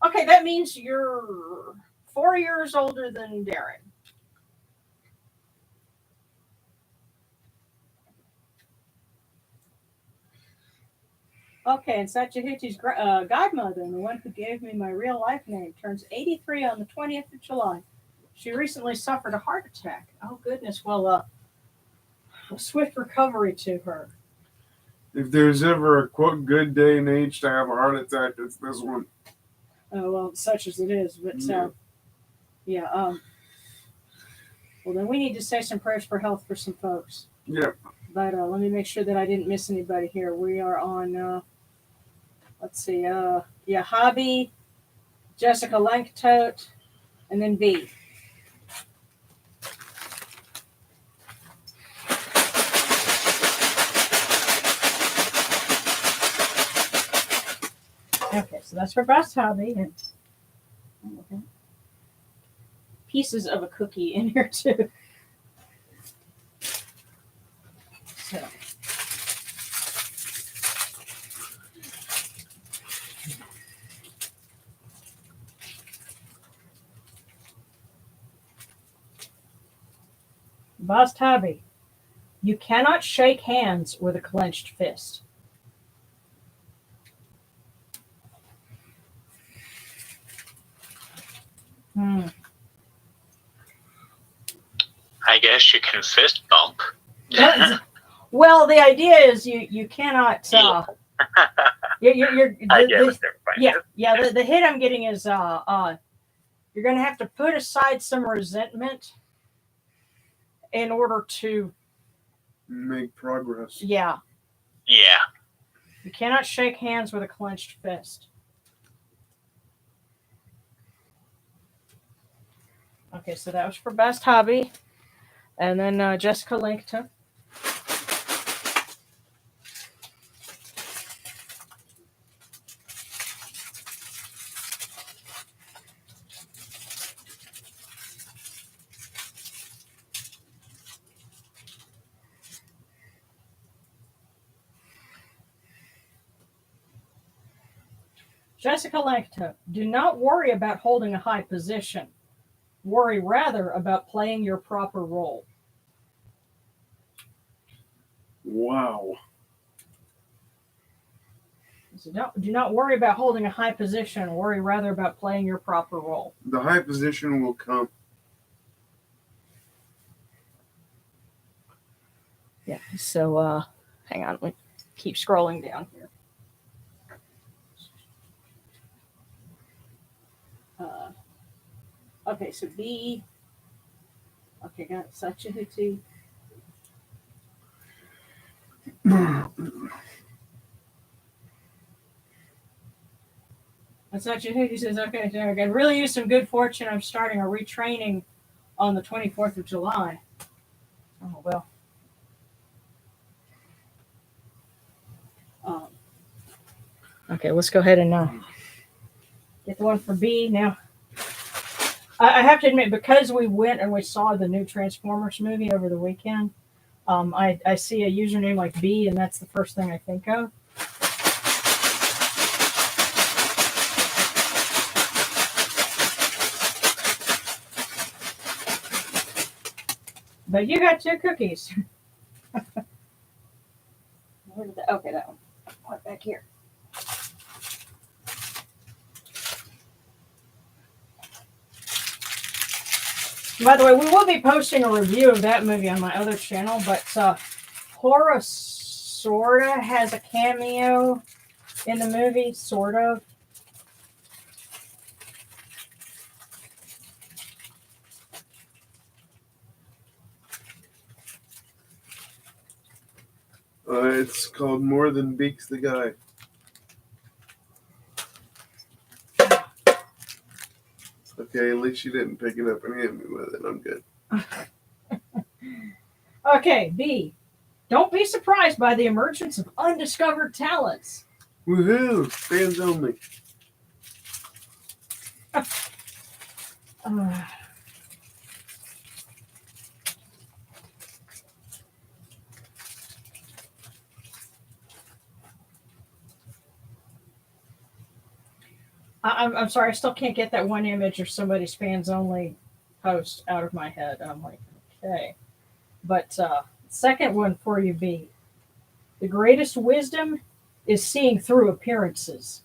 Okay, that means you're 4 years older than Darren. Okay, and Sachihiti's godmother, and the one who gave me my real life name, turns 83 on the 20th of July. She recently suffered a heart attack. Oh, goodness. Well, a swift recovery to her. If there's ever a quote good day and age to have a heart attack, it's this one. Oh, well, such as it is. But, yeah. Well, then we need to say some prayers for health for some folks. Yep. But let me make sure that I didn't miss anybody here. We are on, let's see, Hobby, Jessica Lanktote, and then B. Okay, so that's for Best Hobby. And pieces of a cookie in here, too. So. Best Hobby. You cannot shake hands with a clenched fist. I guess you can fist bump. Well, the idea is you cannot. You're the hit I'm getting is you're going to have to put aside some resentment in order to make progress. Yeah. Yeah. You cannot shake hands with a clenched fist. Okay, so that was for Best Hobby. And then Jessica Lankton. Jessica Lankton, do not worry about holding a high position. Worry rather about playing your proper role. Wow. So do not worry about holding a high position. Worry rather about playing your proper role. The high position will come. Yeah, so hang on, we keep scrolling down here. Okay, so B. Okay, got Sachihuti. Sachihuti says, okay, so I can really use some good fortune. I'm starting a retraining on the 24th of July. Oh, well. Okay, let's go ahead and get the one for B now. I have to admit, because we went and we saw the new Transformers movie over the weekend, I see a username like B, and that's the first thing I think of. But you got 2 cookies. Where did okay, that one. Put it back here. By the way, we will be posting a review of that movie on my other channel, but Horace sorta has a cameo in the movie, sort of. It's called More Than Beaks the Guy. Okay, at least you didn't pick it up and hit me with it. I'm good. Okay, B. Don't be surprised by the emergence of undiscovered talents. Woohoo! Fans only. I'm sorry, I still can't get that one image of somebody's fans only post out of my head. I'm like, okay. But second one for you, B. The greatest wisdom is seeing through appearances.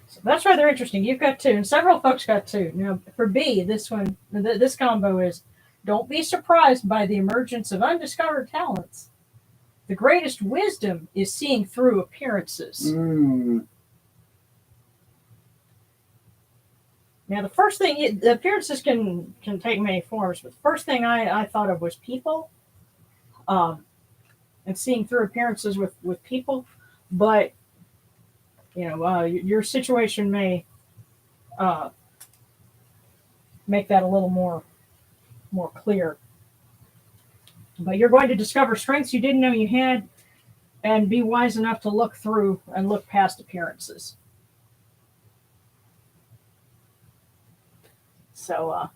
So that's rather interesting. You've got 2, and several folks got 2. Now, for B, this one, this combo is: don't be surprised by the emergence of undiscovered talents. The greatest wisdom is seeing through appearances. Now, the first thing, the appearances can take many forms, but the first thing I thought of was people, and seeing through appearances with people. But, your situation may make that a little more clear. But you're going to discover strengths you didn't know you had, and be wise enough to look through and look past appearances. So,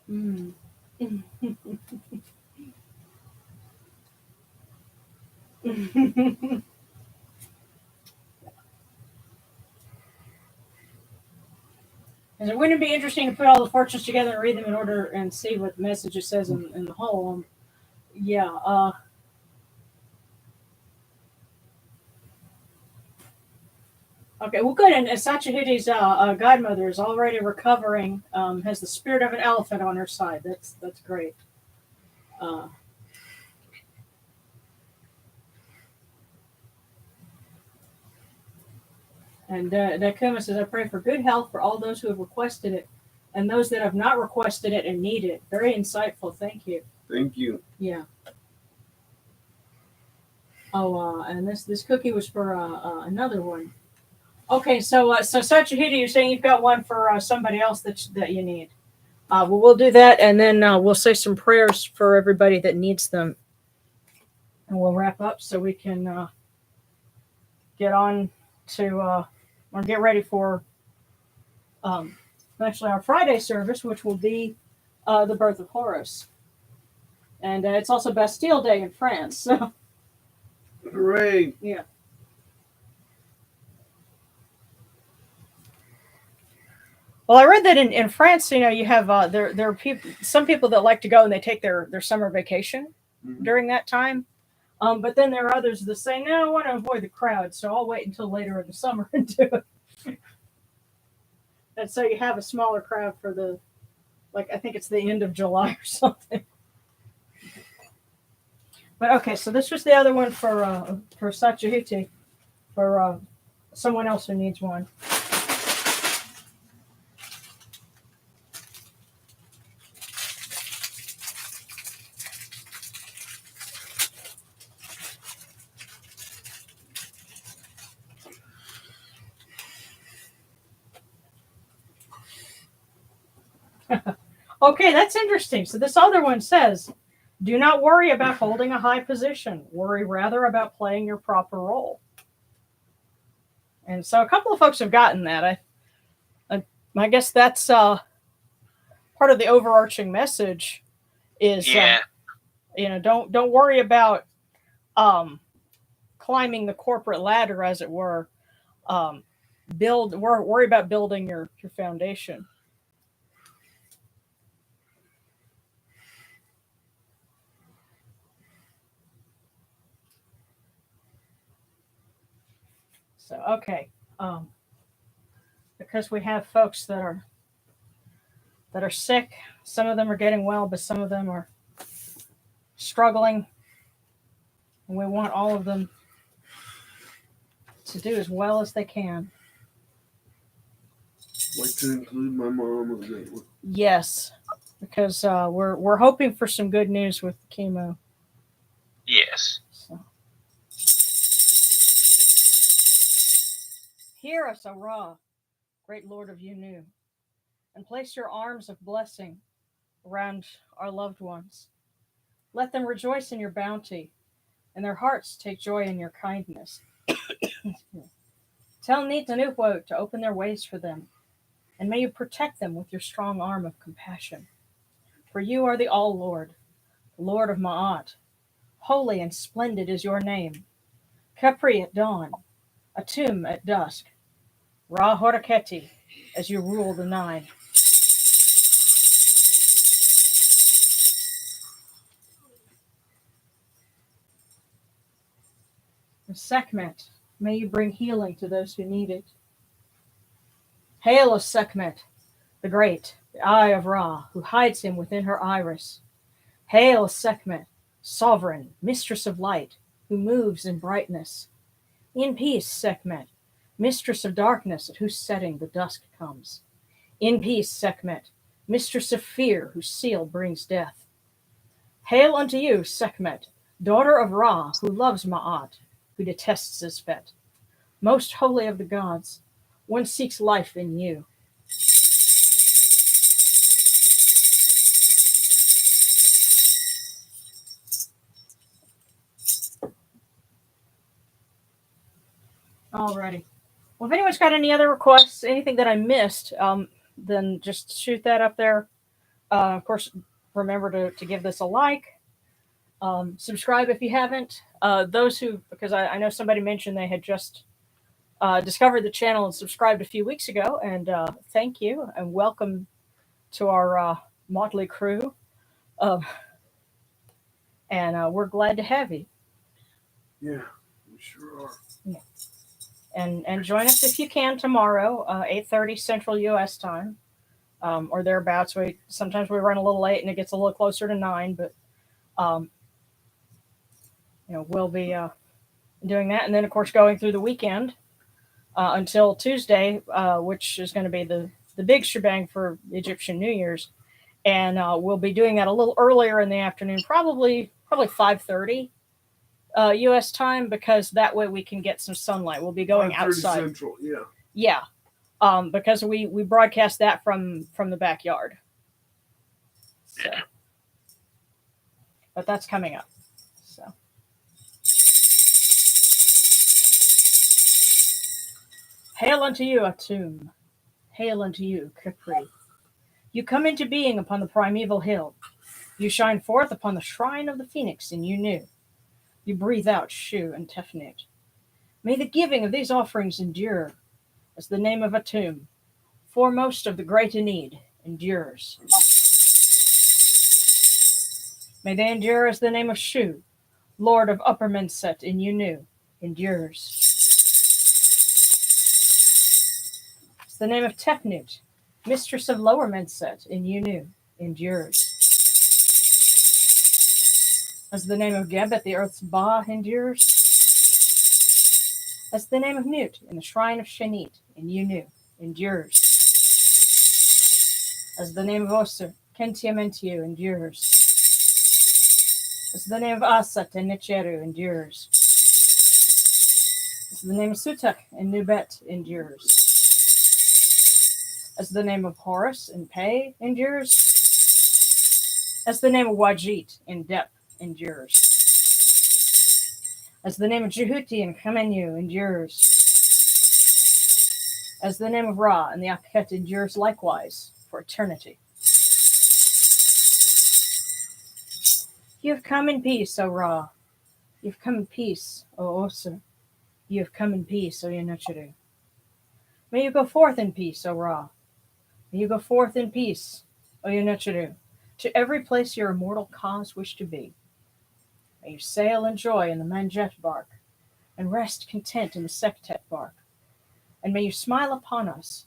mm. And wouldn't it be interesting to put all the fortunes together and read them in order and see what the message it says in the whole? Yeah. Okay, well, good. And Sachahuti's godmother is already recovering. Has the spirit of an elephant on her side. That's great. And Nakuma says, I pray for good health for all those who have requested it, and those that have not requested it and need it. Very insightful. Thank you. Thank you. Yeah. Oh, and this cookie was for another one. Okay, so Sachahuti, you're saying you've got one for somebody else that you need. Well, we'll do that, and then we'll say some prayers for everybody that needs them, and we'll wrap up so we can get on to or get ready for actually our Friday service, which will be the birth of Horus, and it's also Bastille Day in France. So, hooray! Yeah. Well, I read that in France, you have there are some people that like to go and they take their summer vacation during that time. But then there are others that say, no, I want to avoid the crowd, so I'll wait until later in the summer and do it. And so you have a smaller crowd for I think it's the end of July or something. But okay, so this was the other one for Sachahuti, for someone else who needs one. Okay, that's interesting. So this other one says, do not worry about holding a high position. Worry rather about playing your proper role. And so a couple of folks have gotten that. I guess that's part of the overarching message is, Yeah. Don't worry about climbing the corporate ladder, as it were. Worry about building your foundation. So okay, because we have folks that are sick. Some of them are getting well, but some of them are struggling, and we want all of them to do as well as they can. I'd like to include my mom on that one. Yes, because we're hoping for some good news with chemo. Yes. So. Hear us, O Ra, great Lord of Yunu, and place your arms of blessing around our loved ones. Let them rejoice in your bounty, and their hearts take joy in your kindness. Tell Nitanuhwo to open their ways for them, and may you protect them with your strong arm of compassion. For you are the All-Lord, the Lord of Ma'at. Holy and splendid is your name. Capri at dawn, Atum at dusk, Ra Horaketi, as you rule the nine. And Sekhmet, may you bring healing to those who need it. Hail, O Sekhmet, the great, the eye of Ra, who hides him within her iris. Hail, Sekhmet, sovereign, mistress of light, who moves in brightness. In peace, Sekhmet, mistress of darkness, at whose setting the dusk comes. In peace, Sekhmet, mistress of fear, whose seal brings death. Hail unto you, Sekhmet, daughter of Ra, who loves Ma'at, who detests Zizphet. Most holy of the gods, one seeks life in you. Alrighty. Well, if anyone's got any other requests, anything that I missed, then just shoot that up there. Of course, remember to give this a like. Subscribe if you haven't. Those who, because I know somebody mentioned they had just discovered the channel and subscribed a few weeks ago, and thank you and welcome to our motley crew. And we're glad to have you. Yeah, we sure are. Yeah. And join us if you can tomorrow, 8:30 Central U.S. time, or thereabouts. Sometimes we run a little late and it gets a little closer to 9, but we'll be doing that, and then of course going through the weekend until Tuesday, which is going to be the big shebang for Egyptian New Year's, and we'll be doing that a little earlier in the afternoon, probably 5:30 U.S. time, because that way we can get some sunlight. We'll be going outside. Central, yeah. Yeah, because we broadcast that from the backyard. So, but that's coming up. So. Hail unto you, Atum. Hail unto you, Capri. You come into being upon the primeval hill. You shine forth upon the shrine of the phoenix in Yunu. You breathe out Shu and Tefnut. May the giving of these offerings endure, as the name of Atum, foremost of the great in need, endures. May they endure as the name of Shu, Lord of Upper Menset in Yunu, endures. As the name of Tefnut, mistress of Lower Menset in Yunu, endures. As the name of Gebet, the earth's Ba, endures. As the name of Nut in the shrine of Shenit in Yunu, endures. As the name of Osir, Kentiamentiu, endures. As the name of Asat and Necheru, endures. As the name of Sutak and Nubet, endures. As the name of Horus and Pe, endures. As the name of Wajit in depth endures. As the name of Jehuti and Khamenu endures. As the name of Ra and the Akhet endures likewise for eternity. You have come in peace, O Ra. You have come in peace, O Osir. You have come in peace, O Yanachiru. May you go forth in peace, O Ra. May you go forth in peace, O Yanachiru, to every place your immortal cause wish to be. May you sail in joy in the Manjet bark, and rest content in the Sektet bark. And may you smile upon us,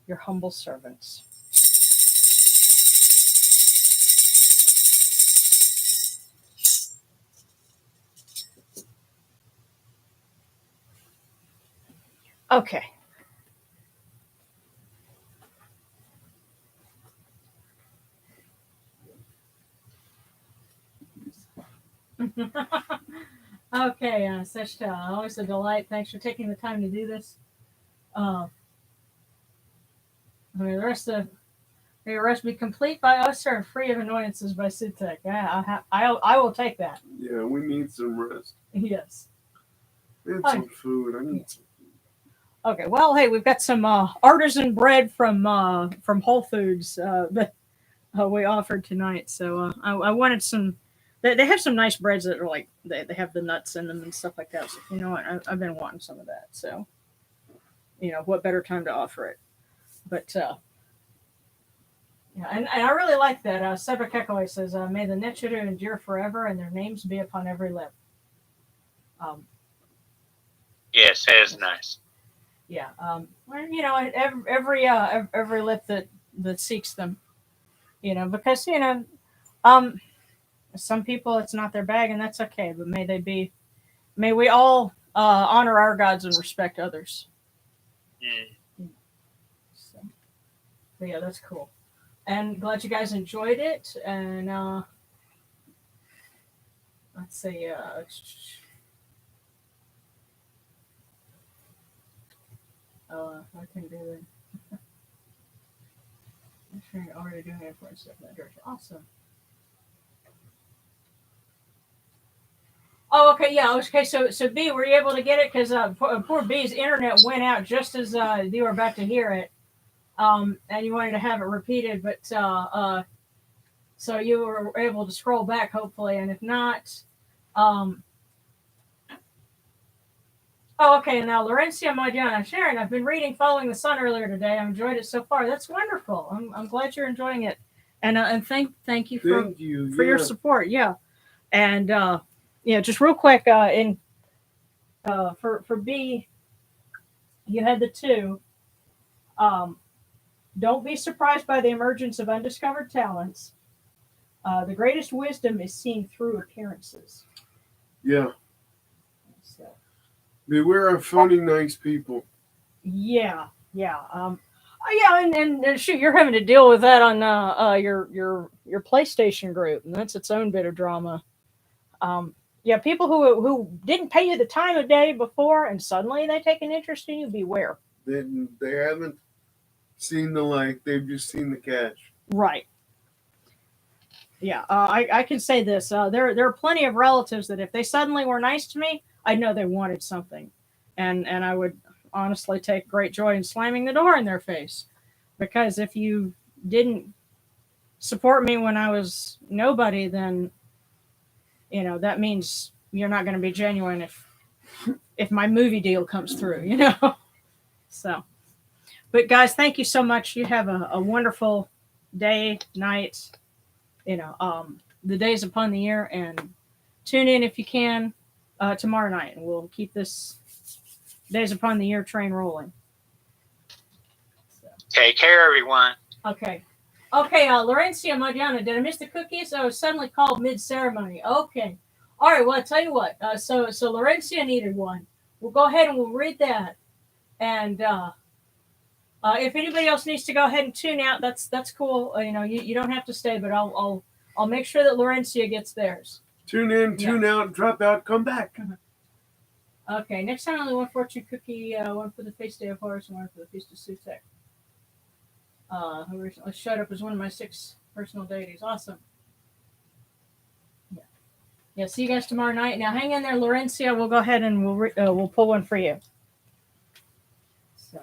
your humble servants. Okay. Okay, Seshta, always a delight. Thanks for taking the time to do this. May the rest be complete by Osir and free of annoyances by Sutek. Yeah, I will take that. Yeah, we need some rest. Yes. And some food. I need some food. Okay, well, hey, we've got some artisan bread from Whole Foods that we offered tonight. So I wanted some. They have some nice breads that are like they have the nuts in them and stuff like that. So you know what, I've been wanting some of that. So what better time to offer it? But yeah, and I really like that. Seba Kekaway says, "May the Nechiru endure forever, and their names be upon every lip." Yes, that is nice. Yeah. Every lip that seeks them, because some people it's not their bag, and that's okay. But may we all honor our gods and respect others. So, but yeah, that's cool. And glad you guys enjoyed it. And let's see. I can do it. I'm sure you're already doing important stuff in that direction. Awesome. Oh, okay, yeah, okay. So B, were you able to get it? Because poor B's internet went out just as you were about to hear it, and you wanted to have it repeated, but so you were able to scroll back, hopefully, and if not, oh, okay. Now, Laurencia Madiana, Sharon, I've been reading Following the Sun earlier today. I've enjoyed it so far. That's wonderful. I'm glad you're enjoying it, and thank you for your support. Yeah, and just real quick, for B, you had the two. Don't be surprised by the emergence of undiscovered talents. The greatest wisdom is seen through appearances. Yeah. So, beware of phony nice people. Yeah. Yeah, and shoot, you're having to deal with that on your PlayStation group, and that's its own bit of drama. Yeah, people who didn't pay you the time of day before, and suddenly they take an interest in you. Beware. They haven't seen the light; they've just seen the cash. Right. Yeah, I can say this. There are plenty of relatives that if they suddenly were nice to me, I'd know they wanted something, and I would honestly take great joy in slamming the door in their face, because if you didn't support me when I was nobody, then that means you're not going to be genuine if my movie deal comes through, So, but guys, thank you so much. You have a wonderful day, night, the days upon the year, and tune in if you can tomorrow night, and we'll keep this days upon the year train rolling. So. Take care, everyone. Okay, Laurencia Madiana, did I miss the cookies? I was suddenly called mid-ceremony. Okay. All right, well, I'll tell you what. So Laurencia needed one. We'll go ahead and we'll read that. And if anybody else needs to go ahead and tune out, that's cool. You don't have to stay, but I'll make sure that Laurencia gets theirs. Tune in, tune out, drop out, come back. Okay, next time only one fortune cookie, one for the Birthday of Osiris, and one for the Feast of Sutek. Who recently showed up as one of my 6 personal deities. Awesome. Yeah, see you guys tomorrow night. Now hang in there, Laurencia. We'll go ahead and we'll pull one for you. So.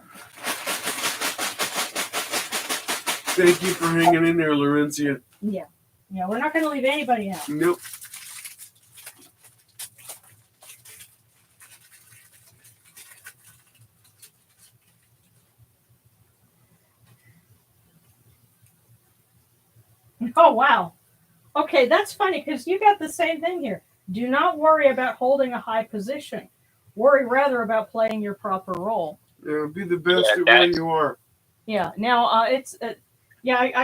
Thank you for hanging in there, Laurencia. Yeah. Yeah, we're not going to leave anybody out. Nope. Oh, wow. Okay, that's funny because you got the same thing here. Do not worry about holding a high position. Worry rather about playing your proper role. Yeah, be the best at where you are. Yeah. Now, I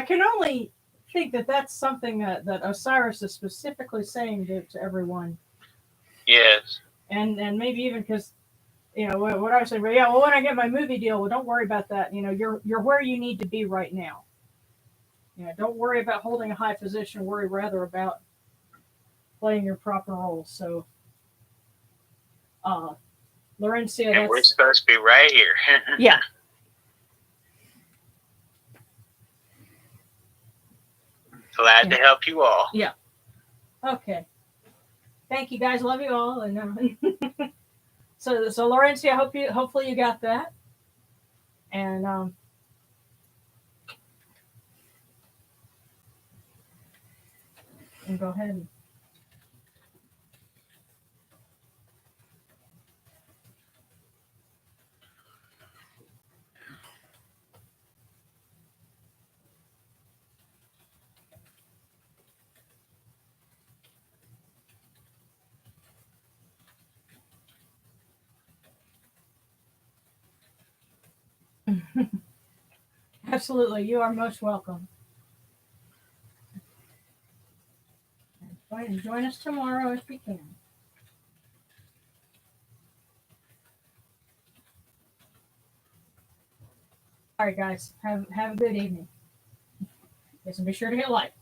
can only think that that's something that Osiris is specifically saying to everyone. Yes. And maybe even because, what I was saying, well, when I get my movie deal, well, don't worry about that. You're where you need to be right now. Don't worry about holding a high position. Worry rather about playing your proper role. So, Laurencia, and we're supposed to be right here. Yeah. Glad to help you all. Yeah. Okay. Thank you guys. Love you all. And so Laurencia, hopefully you got that. And go ahead. Absolutely. You are most welcome. And join us tomorrow if you can. All right, guys. Have a good evening. Yes, and be sure to hit like.